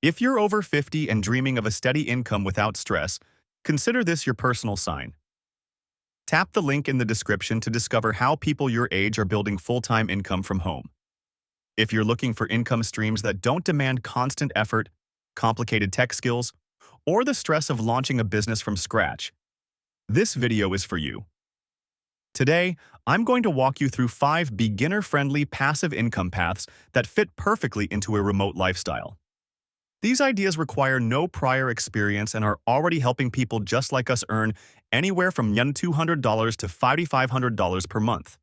If you're over 50 and dreaming of a steady income without stress, consider this your personal sign. Tap the link in the description to discover how people your age are building full-time income from home. If you're looking for income streams that don't demand constant effort, complicated tech skills, or the stress of launching a business from scratch, this video is for you. Today, I'm going to walk you through 5 beginner-friendly passive income paths that fit perfectly into a remote lifestyle. These ideas require no prior experience and are already helping people just like us earn anywhere from $200 to $5,500 per month.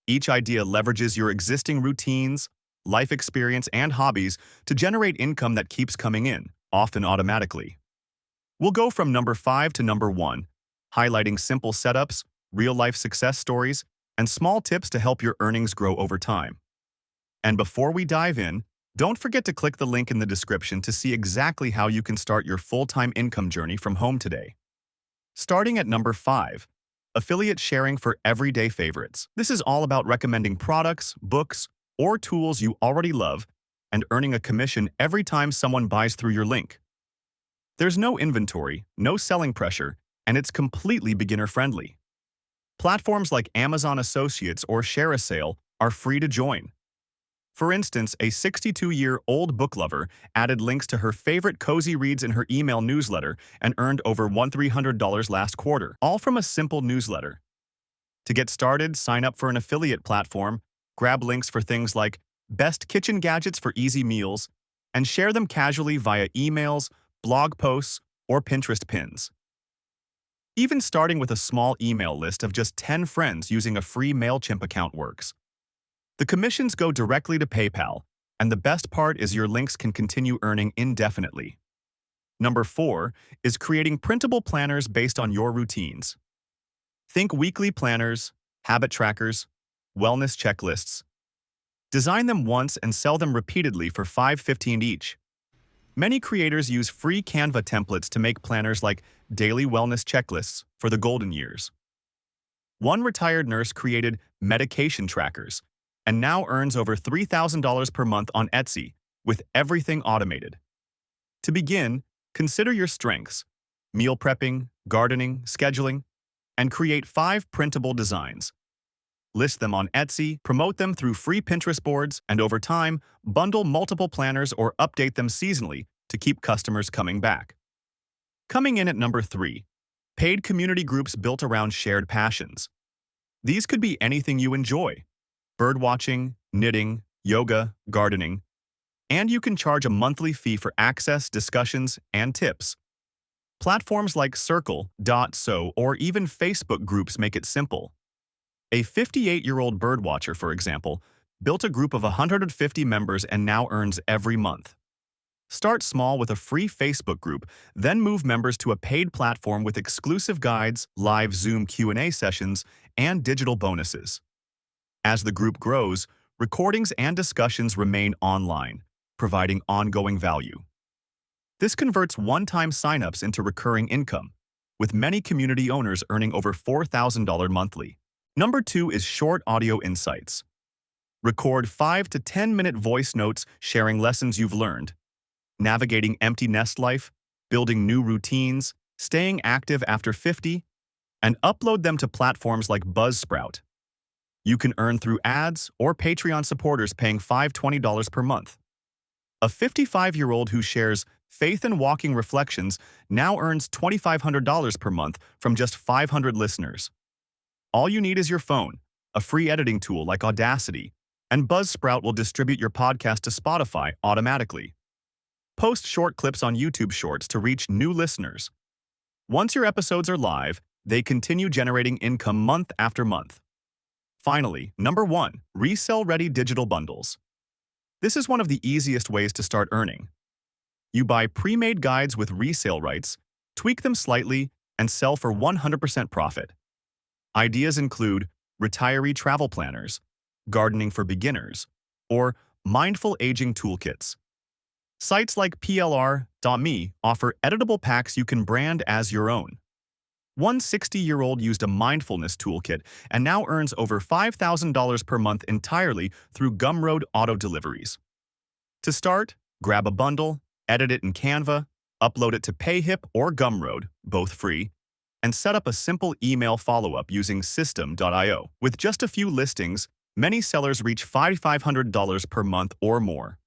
Each idea leverages your existing routines, life experience, and hobbies to generate income that keeps coming in, often automatically. We'll go from number 5 to number 1, highlighting simple setups, real-life success stories, and small tips to help your earnings grow over time. And before we dive in, don't forget to click the link in the description to see exactly how you can start your full-time income journey from home today. Starting at number 5, affiliate sharing for everyday favorites. This is all about recommending products, books, or tools you already love and earning a commission every time someone buys through your link. There's no inventory, no selling pressure, and it's completely beginner-friendly. Platforms like Amazon Associates or Share a Sale are free to join. For instance, a 62-year-old book lover added links to her favorite cozy reads in her email newsletter and earned over $1,300 last quarter, all from a simple newsletter. To get started, sign up for an affiliate platform, grab links for things like best kitchen gadgets for easy meals, and share them casually via emails, blog posts, or Pinterest pins. Even starting with a small email list of just 10 friends using a free MailChimp account works. The commissions go directly to PayPal, and the best part is your links can continue earning indefinitely. Number 4 is creating printable planners based on your routines. Think weekly planners, habit trackers, wellness checklists. Design them once and sell them repeatedly for $5.15 each. Many creators use free Canva templates to make planners like daily wellness checklists for the golden years. One retired nurse created medication trackers and now earns over $3,000 per month on Etsy, with everything automated. To begin, consider your strengths: meal prepping, gardening, scheduling, and create 5 printable designs. List them on Etsy, promote them through free Pinterest boards, and over time, bundle multiple planners or update them seasonally to keep customers coming back. Coming in at number 3, paid community groups built around shared passions. These could be anything you enjoy: birdwatching, knitting, yoga, gardening, and you can charge a monthly fee for access, discussions, and tips. Platforms like Circle.so or even Facebook groups make it simple. A 58-year-old birdwatcher, for example, built a group of 150 members and now earns every month. Start small with a free Facebook group, then move members to a paid platform with exclusive guides, live Zoom Q&A sessions, and digital bonuses. As the group grows, recordings and discussions remain online, providing ongoing value. This converts one-time signups into recurring income, with many community owners earning over $4,000 monthly. Number 2 is short audio insights. Record 5 to 10-minute voice notes sharing lessons you've learned, navigating empty nest life, building new routines, staying active after 50, and upload them to platforms like Buzzsprout. You can earn through ads or Patreon supporters paying $5.20 per month. A 55-year-old who shares faith and walking reflections now earns $2,500 per month from just 500 listeners. All you need is your phone, a free editing tool like Audacity, and Buzzsprout will distribute your podcast to Spotify automatically. Post short clips on YouTube Shorts to reach new listeners. Once your episodes are live, they continue generating income month after month. Finally, number 1, Resell-Ready digital bundles. This is one of the easiest ways to start earning. You buy pre-made guides with resale rights, tweak them slightly, and sell for 100% profit. Ideas include retiree travel planners, gardening for beginners, or mindful aging toolkits. Sites like PLR.me offer editable packs you can brand as your own. One 60-year-old used a mindfulness toolkit and now earns over $5,000 per month entirely through Gumroad auto deliveries. To start, grab a bundle, edit it in Canva, upload it to Payhip or Gumroad, both free, and set up a simple email follow-up using System.io. With just a few listings, many sellers reach $5,500 per month or more,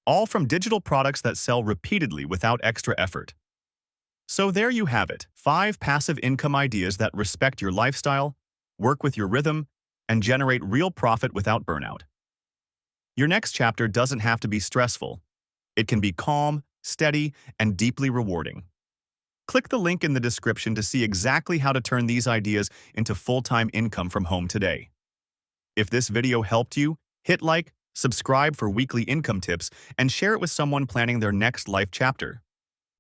all from digital products that sell repeatedly without extra effort. So there you have it, 5 passive income ideas that respect your lifestyle, work with your rhythm, and generate real profit without burnout. Your next chapter doesn't have to be stressful. It can be calm, steady, and deeply rewarding. Click the link in the description to see exactly how to turn these ideas into full-time income from home today. If this video helped you, hit like, subscribe for weekly income tips, and share it with someone planning their next life chapter.